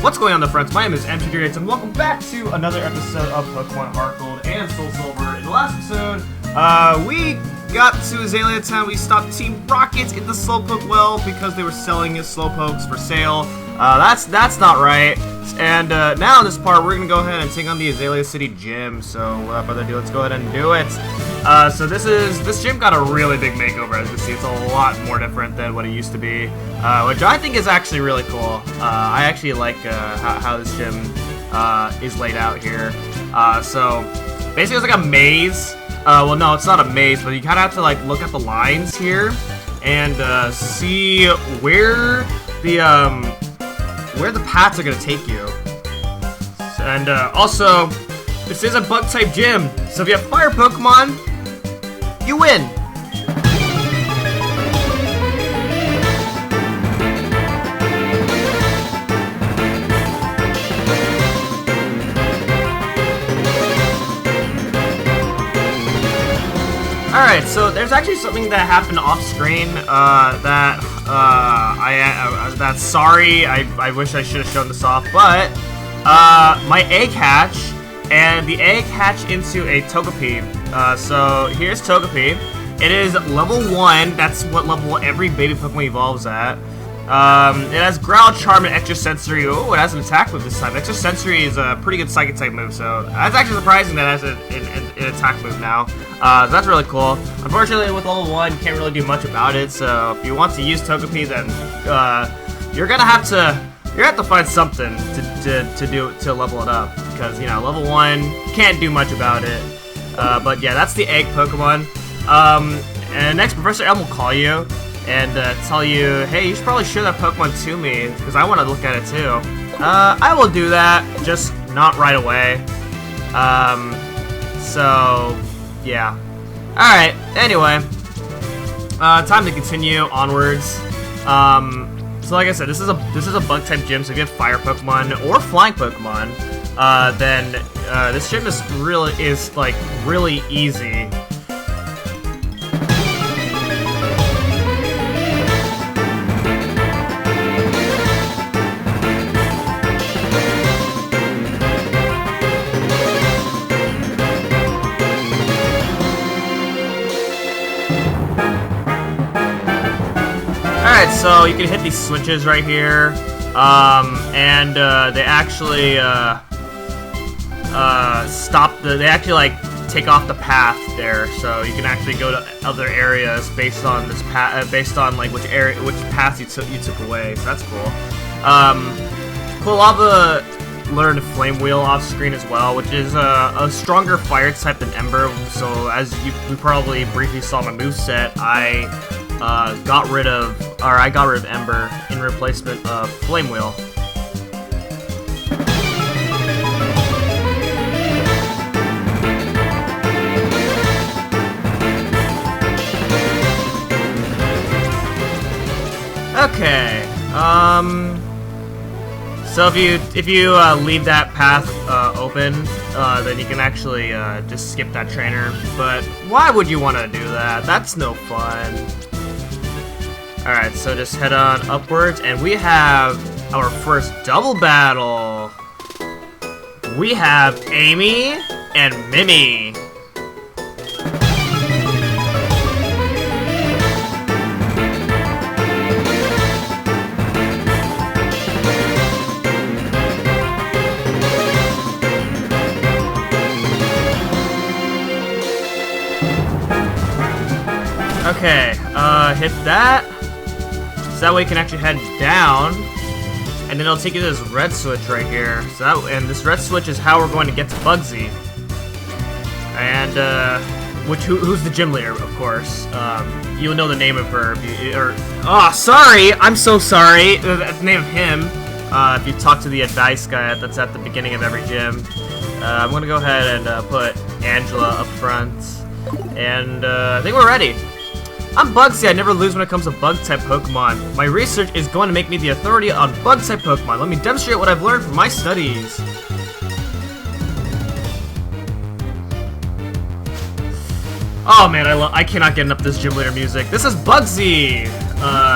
What's going on, the friends? My name is MTGrates, and welcome back to another episode of Pokemon Heart Gold and Soul Silver. In the last episode, we got to Azalea Town. We stopped Team Rocket in the Slowpoke well because they were selling his Slowpokes for sale. That's not right. And now in this part, we're gonna go ahead and take on the Azalea City Gym. So without further ado, let's go ahead and do it. So this gym got a really big makeover. As you can see, it's a lot more different than what it used to be, which I think is actually really cool. I actually like how this gym is laid out here. So basically, it's like a maze. Well, no, it's not a maze, but you kind of have to like look at the lines here and see where the paths are gonna take you. And also, this is a bug-type gym, so if you have fire Pokemon, you win! Alright, so there's actually something that happened off screen that's sorry, I wish I should have shown this off, but my egg hatch, and the egg hatched into a Togepi. So here's Togepi. It is level 1, that's what level every baby Pokemon evolves at. It has Growl, Charm, and Extra Sensory. Oh, it has an attack move this time. Extra Sensory is a pretty good Psychic type move, so that's actually surprising that it has an attack move now. So that's really cool. Unfortunately, with level 1, you can't really do much about it, so if you want to use Togepi, then you're gonna have to find something to level it up, because, you know, level 1 can't do much about it. But yeah, that's the egg Pokemon. And next, Professor Elm will call you and tell you, hey, you should probably show that Pokemon to me, because I want to look at it too. I will do that, just not right away. So yeah. Alright, anyway. Time to continue onwards. So like I said, this is a bug-type gym, so if you have fire Pokemon or flying Pokemon, then this gym is really easy. Alright, so you can hit these switches right here, and they actually take off the path there, so you can actually go to other areas based on this based on like which path you took away. So that's cool. Quilava learned Flame Wheel off screen as well, which is a stronger fire type than Ember. So as we probably briefly saw my moveset, I got rid of Ember in replacement of Flame Wheel. Okay. So if you leave that path open, then you can actually just skip that trainer. But why would you want to do that? That's no fun. Alright, so just head on upwards, and we have our first double battle. We have Amy and Mimi. Okay, hit that. So that way you can actually head down, and then it'll take you to this red switch right here. And this red switch is how we're going to get to Bugsy. And who's the gym leader, of course. You'll know the name of her. Sorry, I'm so sorry. The name of him. If you talk to the advice guy that's at the beginning of every gym. I'm gonna go ahead and put Angela up front, and I think we're ready. I'm Bugsy. I never lose when it comes to bug-type Pokemon. My research is going to make me the authority on bug-type Pokemon. Let me demonstrate what I've learned from my studies. Oh man, I cannot get enough of this gym leader music. This is Bugsy,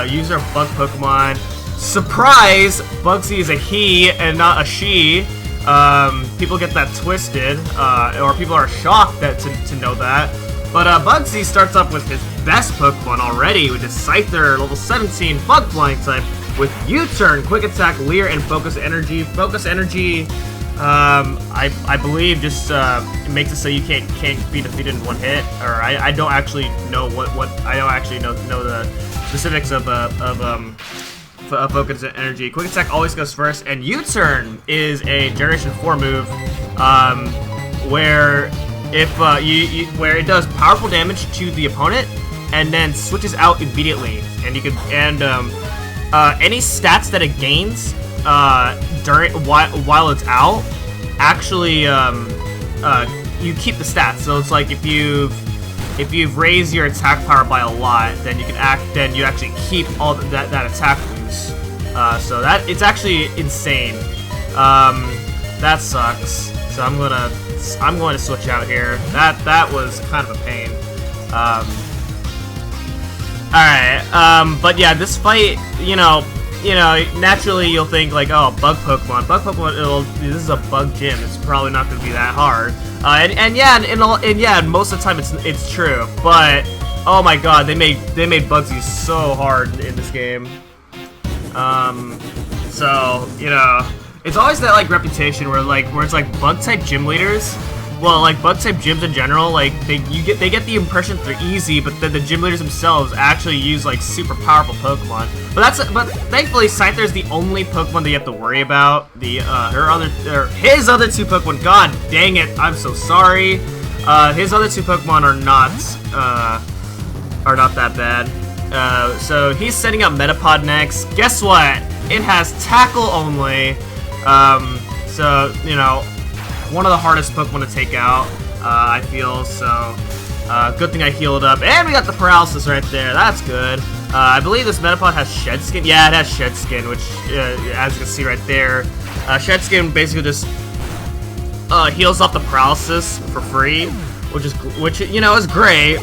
user of bug Pokemon. surprise, Bugsy is a he and not a she. People get that twisted, or people are shocked to know that. But Bugsy starts off with his best Pokemon already, which is Scyther, level 17, Bug Flying type, with U-Turn, Quick Attack, Leer, and Focus Energy. Focus Energy, I believe just makes it so you can't be defeated in one hit. Or I don't actually know I don't actually know the specifics of Focus Energy. Quick Attack always goes first, and U-Turn is a Generation 4 move, where where it does powerful damage to the opponent and then switches out immediately, and you can any stats that it gains while it's out, actually you keep the stats. So it's like if you've raised your attack power by a lot, then you actually keep all that attack boost. So that it's actually insane. That sucks. So I'm going to switch out here. That was kind of a pain. Alright, but yeah, this fight, you know, naturally you'll think like, oh, bug Pokemon, this is a bug gym. It's probably not going to be that hard. And yeah, most of the time it's true. But oh my God, they made Bugsy so hard in this game. So you know, it's always that like reputation where it's like bug type gym leaders. Well, like bug type gyms in general, like they get the impression that they're easy, but then the gym leaders themselves actually use like super powerful Pokemon. But thankfully Scyther is the only Pokemon that you have to worry about. His other two Pokemon, god dang it, I'm so sorry. His other two Pokemon are not that bad. So he's setting up Metapod next. Guess what? It has Tackle only. So you know, one of the hardest Pokemon to take out, I feel, so good thing I healed up. And we got the Paralysis right there, that's good. I believe this Metapod has Shed Skin. Yeah, it has Shed Skin, which, as you can see right there, Shed Skin basically just heals off the Paralysis for free, which you know, is great.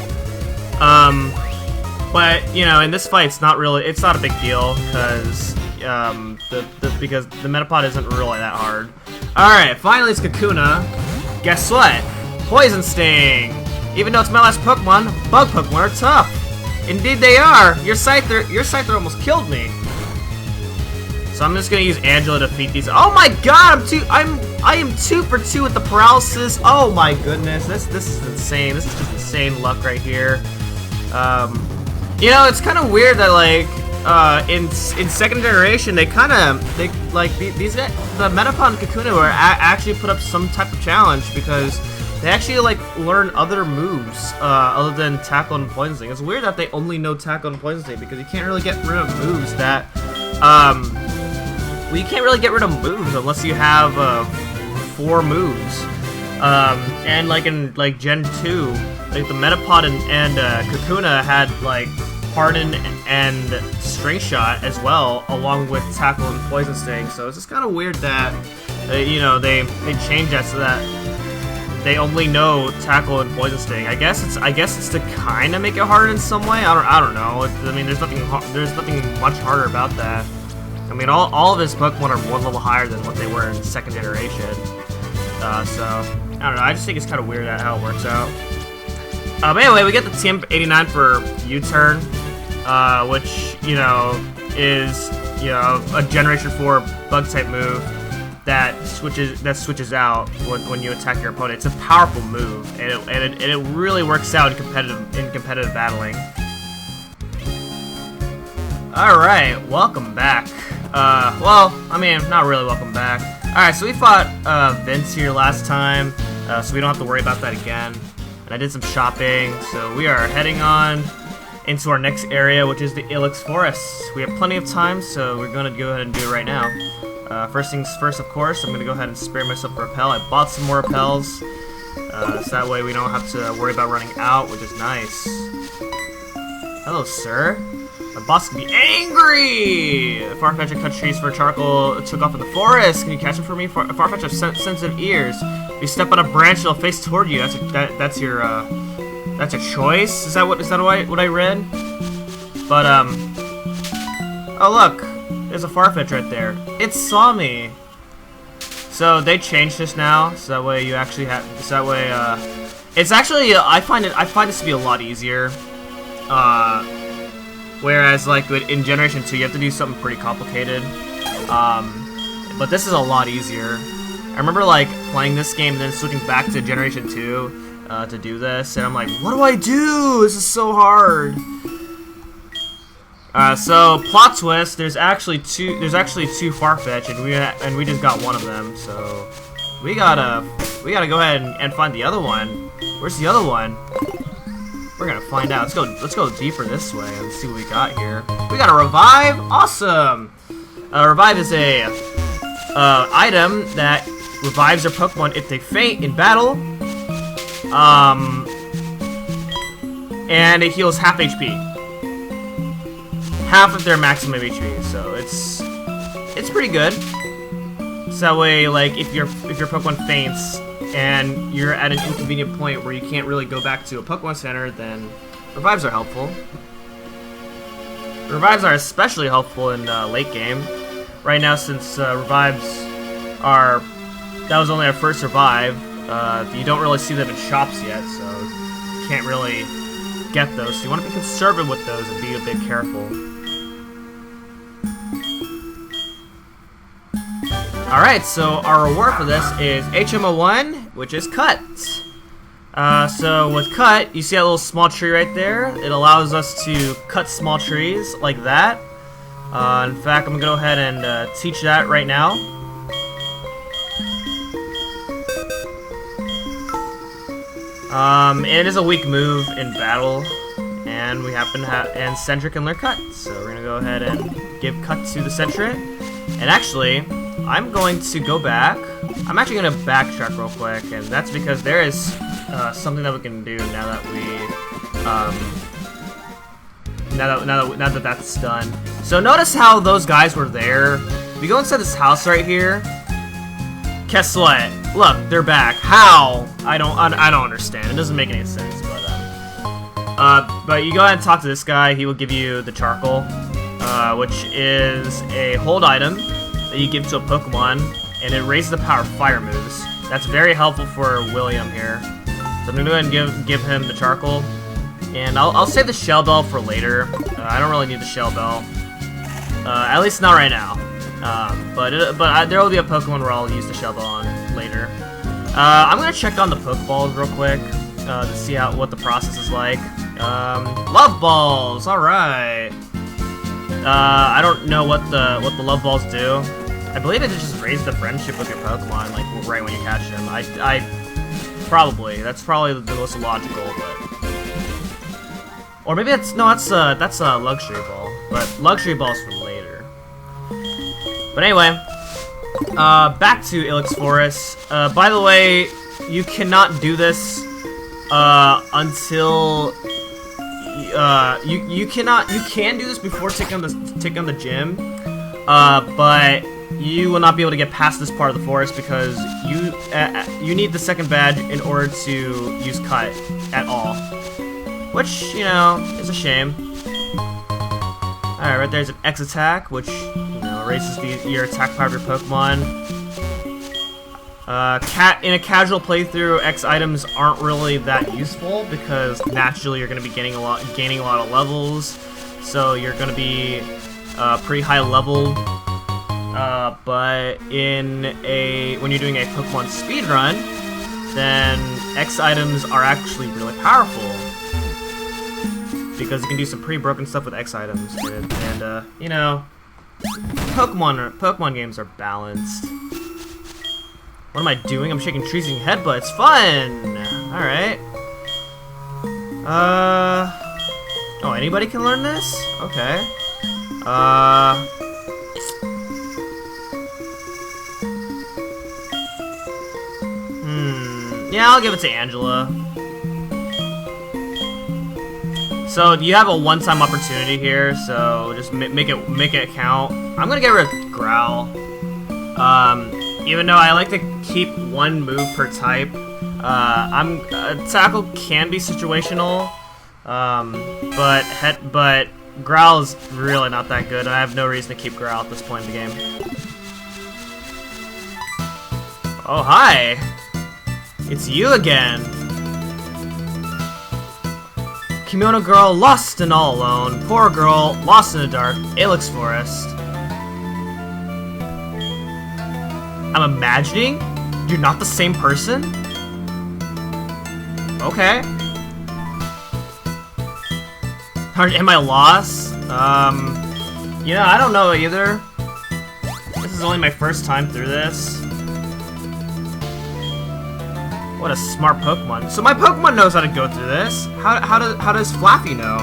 But, you know, in this fight, it's not a big deal, because because the Metapod isn't really that hard. Alright, finally it's Kakuna. Guess what? Poison Sting! Even though it's my last Pokemon, bug Pokemon are tough. Indeed they are! Your Scyther almost killed me. So I'm just gonna use Angela to defeat these. Oh my god, I am 2 for 2 with the Paralysis. Oh my goodness, this is insane. This is just insane luck right here. You know, it's kind of weird that like in second generation, the Metapod and Kakuna were actually put up some type of challenge, because they actually like learn other moves other than Tackle and Poison Sting. It's weird that they only know Tackle and Poison Sting, because you can't really get rid of moves that you can't really get rid of moves unless you have 4 moves. And like in Gen 2, like the Metapod and Kakuna had like Harden and String Shot as well, along with Tackle and Poison Sting. So it's just kind of weird that you know, they changed that so that they only know Tackle and Poison Sting. I guess it's to kind of make it harder in some way. I don't know. I mean, there's nothing much harder about that. I mean, all of his Pokemon are 1 level higher than what they were in second generation. So I don't know. I just think it's kind of weird how it works out. But anyway, we get the TM89 for U-Turn, which, you know, is, you know, a Generation 4 bug type move that switches out when you attack your opponent. It's a powerful move, and it really works out in competitive battling. All right, welcome back. Well, I mean, not really welcome back. All right, so we fought Vince here last time, so we don't have to worry about that again. And I did some shopping, so we are heading on into our next area, which is the Ilex Forest. We have plenty of time, so we're going to go ahead and do it right now. First things first, of course, I'm going to go ahead and spare myself a repel. I bought some more repels, so that way we don't have to worry about running out, which is nice. Hello, sir. My boss can be angry! Farfetch cut trees for charcoal took off in the forest. Can you catch him for me? Farfetch has sensitive ears. If you step on a branch, it'll face toward you. That's a choice. Is that what I read? But oh look, there's a Farfetch right there. It saw me. So they changed this now, so that way you actually have. So that way, it's actually I find this to be a lot easier. Whereas like in Generation 2, you have to do something pretty complicated. But this is a lot easier. I remember like playing this game and then switching back to Generation 2 to do this, and I'm like, what do I do? This is so hard. So plot twist. There's actually two Farfetch, and we just got one of them. So we gotta go ahead and find the other one. Where's the other one? We're gonna find out. Let's go deeper this way and see what we got here. We got a revive. Awesome. Revive is a item that revives their Pokemon if they faint in battle. And it heals half HP. Half of their maximum HP, so it's pretty good. So that way, like, if your Pokemon faints and you're at an inconvenient point where you can't really go back to a Pokemon Center, then revives are helpful. Revives are especially helpful in late game. Right now, since revives are... That was only our first revive. You don't really see them in shops yet, so you can't really get those. So you want to be conservative with those and be a bit careful. Alright, so our reward for this is HMO1, which is cut. So with cut, you see that little small tree right there? It allows us to cut small trees like that. In fact, I'm going to go ahead and teach that right now. It is a weak move in battle, and we happen to have, and Sentry can learn cut. So we're going to go ahead and give cut to the Sentry. And actually, I'm going to go back. I'm actually going to backtrack real quick, and that's because there is something that we can do now that now that that's done. So notice how those guys were there. If you go inside this house right here, guess what? Look, they're back. How? I don't understand. It doesn't make any sense. But you go ahead and talk to this guy. He will give you the charcoal, which is a hold item that you give to a Pokemon, and it raises the power of fire moves. That's very helpful for William here. So I'm gonna go ahead and give him the charcoal, and I'll save the shell bell for later. I don't really need the shell bell, at least not right now. But there will be a Pokemon where I'll use the shell bell on later. I'm gonna check on the Pokeballs real quick to see what the process is like. Love balls, all right. I don't know what the love balls do. I believe it just raises the friendship with your Pokemon, like right when you catch them. That's probably the most logical, but or maybe that's a luxury ball, but luxury balls for later. But anyway, back to Ilex Forest. By the way, you cannot do this until. You can do this before taking on the gym, but you will not be able to get past this part of the forest because you need the second badge in order to use cut at all, which is a shame. All right, right there's an X attack, which raises your attack power of your Pokemon. In a casual playthrough, X items aren't really that useful because naturally you're going to be gaining a lot of levels, so you're going to be pretty high level. But when you're doing a Pokemon speedrun, then X items are actually really powerful because you can do some pretty broken stuff with X items, and Pokemon games are balanced. What am I doing? I'm shaking trees and headbutts. Fun! Alright. Oh, anybody can learn this? Okay. Yeah, I'll give it to Angela. So, you have a one-time opportunity here, so just make it count. I'm gonna get rid of Growl. Even though I like to keep one move per type, Tackle can be situational, but Growl's really not that good, and I have no reason to keep Growl at this point in the game. Oh, hi! It's you again! Kimono girl lost and all alone. Poor girl lost in the dark. Ilex Forest. I'm imagining you're not the same person? Okay. Am I lost? You know, I don't know either. This is only my first time through this. What a smart Pokemon. So my Pokemon knows how to go through this. How does Flaffy know?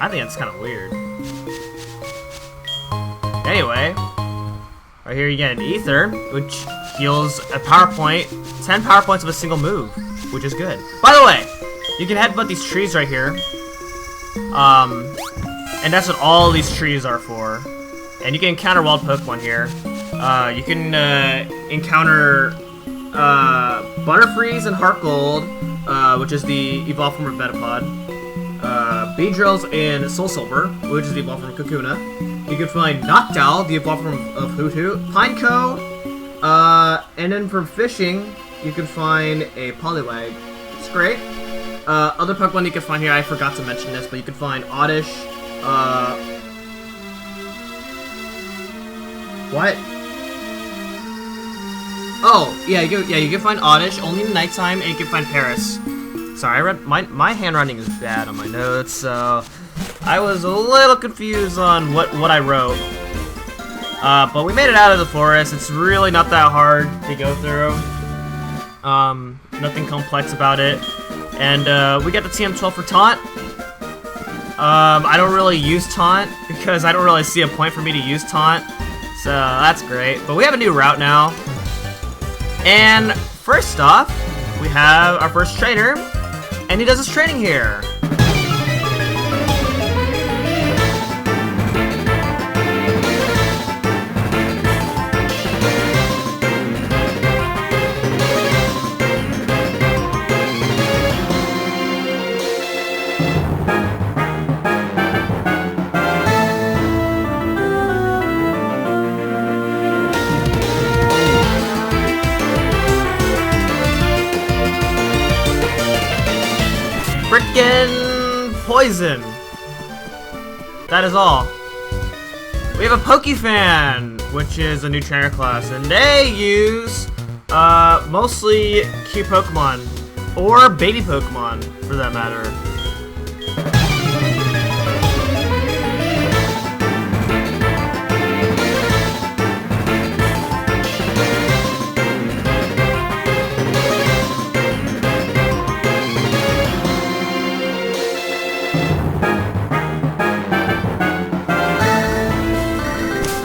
I think that's kind of weird. Anyway, right here you get an Ether, which heals a power point, 10 power points of a single move, which is good. By the way, you can headbutt these trees right here. And that's what all these trees are for. And you can encounter wild Pokemon here. You can encounter Butterfreeze and Heart Gold, which is the evolved form of Metapod. Beedrills and Soul Silver, which is the evolved form of Kakuna. You can find Noctowl, the evolved form of Hoot Hoot. Pineco, and then from fishing, you can find a Poliwag. It's great. Other Pokemon you can find here, I forgot to mention this, but you can find Oddish, what? Oh, yeah, you can find Oddish only in nighttime, and you can find Paris. Sorry, I read my handwriting is bad on my notes, so I was a little confused on what I wrote. But we made it out of the forest. It's really not that hard to go through. Nothing complex about it. And we got the TM12 for Taunt. I don't really use Taunt because I don't really see a point for me to use Taunt. So that's great. But we have a new route now. And first off, we have our first trainer, and he does his training here. Frickin' poison. That is all. We have a Pokefan, which is a new trainer class, and they use mostly cute Pokemon or baby Pokemon, for that matter.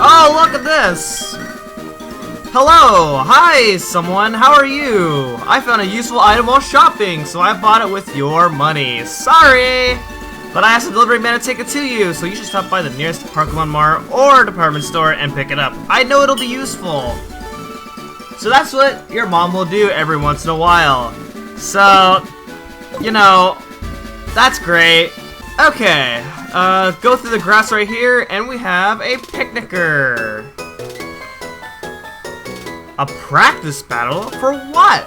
Oh, look at this! Hello! Hi, someone! How are you? I found a useful item while shopping, so I bought it with your money. Sorry! But I asked the delivery man to take it to you, so you should stop by the nearest Pokemon Mart or department store and pick it up. I know it'll be useful. So that's what your mom will do every once in a while. So, you know, that's great. Okay. Go through the grass right here, and we have a picnicker. A practice battle? For what?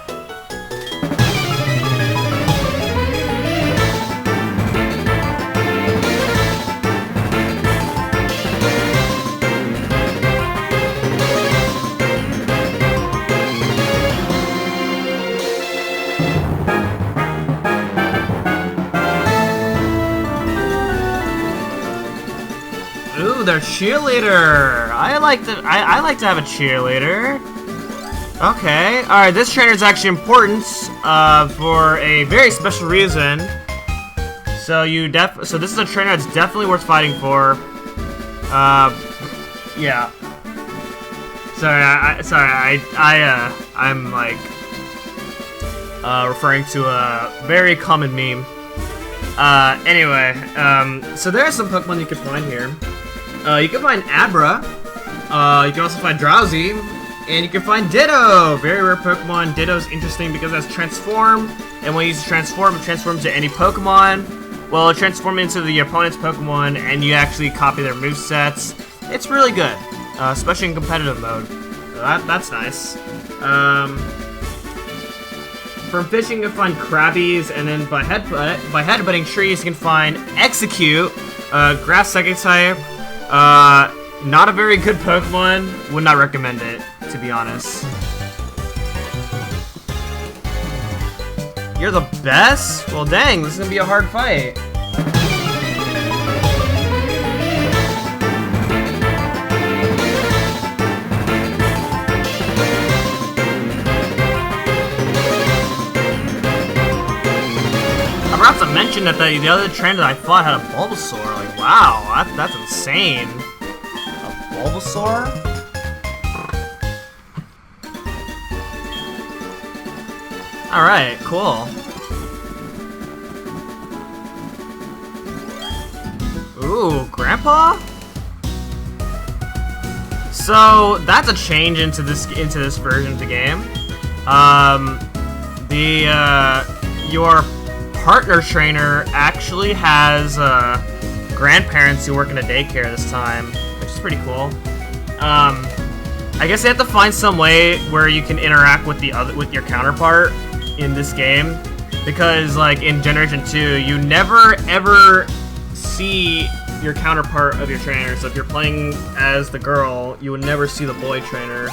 Ooh, their cheerleader. I like to have a cheerleader. Okay. All right. This trainer is actually important for a very special reason. So so this is a trainer that's definitely worth fighting for. Yeah. I'm like referring to a very common meme. Anyway, so there are some Pokemon you can find here. You can find Abra, you can also find Drowsy, and you can find Ditto! Very rare Pokemon. Ditto's interesting because it has Transform, and when you use Transform, it transforms to any Pokemon. will transform into the opponent's Pokemon, and you actually copy their movesets. It's really good, especially in competitive mode. So that's nice. From fishing, you can find Krabbies, and then by headbutting trees, you can find Execute, Grass Psychic type. Not a very good Pokemon. Would not recommend it, to be honest. You're the best? Well, dang, this is gonna be a hard fight. I forgot to mention that the other trainer that I fought had a Bulbasaur. Like, wow, that's insane. A Bulbasaur? Alright, cool. Ooh, Grandpa? So that's a change into this version of the game. Your partner trainer actually has grandparents who work in a daycare this time, which is pretty cool. I guess you have to find some way where you can interact with your counterpart in this game, because like in Generation 2, you never ever see your counterpart of your trainer. So if you're playing as the girl, you would never see the boy trainer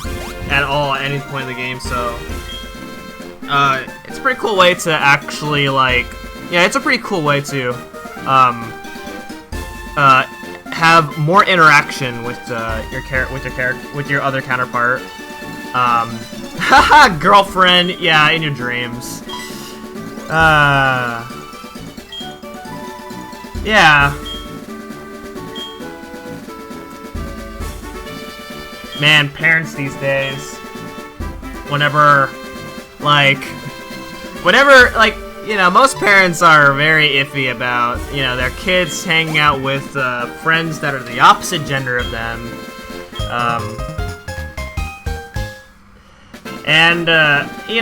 at all at any point in the game. So it's a pretty cool way to actually it's a pretty cool way to have more interaction with your other counterpart. Haha, girlfriend, yeah, in your dreams. Yeah. Man, parents these days, whenever, most parents are very iffy about, their kids hanging out with friends that are the opposite gender of them.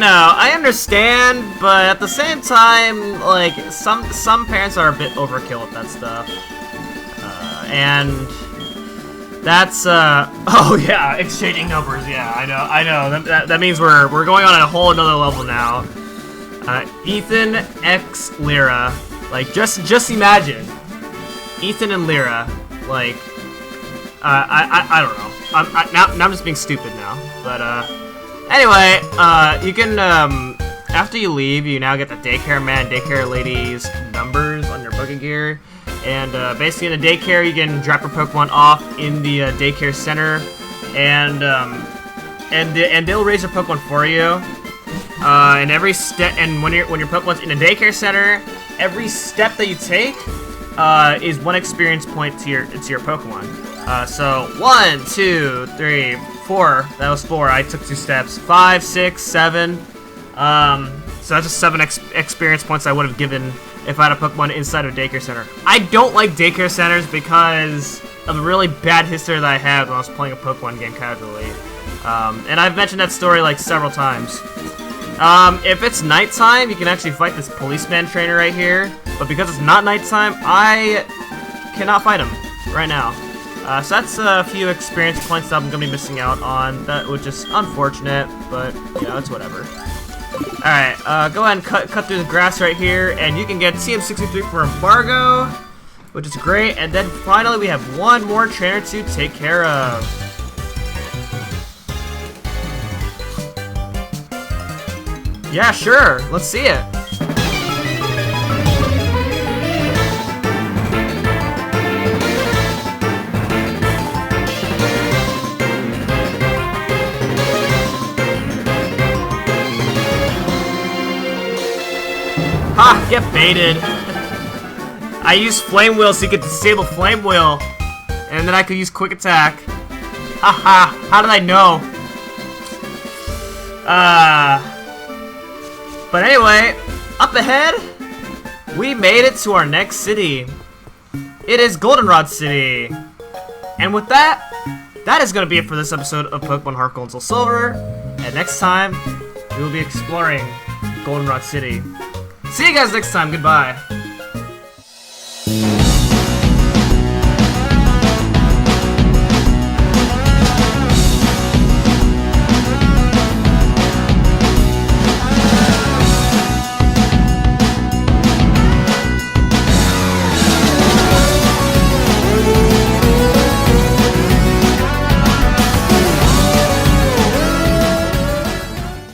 I understand, but at the same time, some parents are a bit overkill with that stuff. And that's, oh yeah, exchanging numbers, yeah, I know, that means we're going on a whole another level now. Ethan X Lyra, just imagine, Ethan and Lyra, I don't know, now I'm just being stupid now, but, anyway, you can, after you leave, you now get the daycare man, daycare lady's numbers on your Pokegear. And basically in the daycare, you can drop your Pokemon off in the daycare center, and they'll raise your Pokemon for you. And every step, and when your Pokemon's in the daycare center, every step that you take is 1 experience point to your Pokemon. So 1, 2, 3, 4. That was 4. I took 2 steps. 5, 6, 7. So that's just 7 experience points I would have given if I had a Pokemon inside of a daycare center. I don't like daycare centers because of the really bad history that I had when I was playing a Pokemon game casually. And I've mentioned that story several times. If it's nighttime, you can actually fight this policeman trainer right here. But because it's not nighttime, I cannot fight him right now. So that's a few experience points that I'm going to be missing out on, which is unfortunate, but, it's whatever. Alright, go ahead and cut through the grass right here, and you can get TM63 for Embargo, which is great, and then finally we have one more trainer to take care of. Yeah, sure, let's see it. Ha! Get baited! I used Flame Wheel so you could disable Flame Wheel, and then I could use Quick Attack. Haha! How did I know? But anyway, up ahead, we made it to our next city. It is Goldenrod City. And with that, that is going to be it for this episode of Pokemon Heart Gold and Soul Silver. And next time, we will be exploring Goldenrod City. See you guys next time. Goodbye.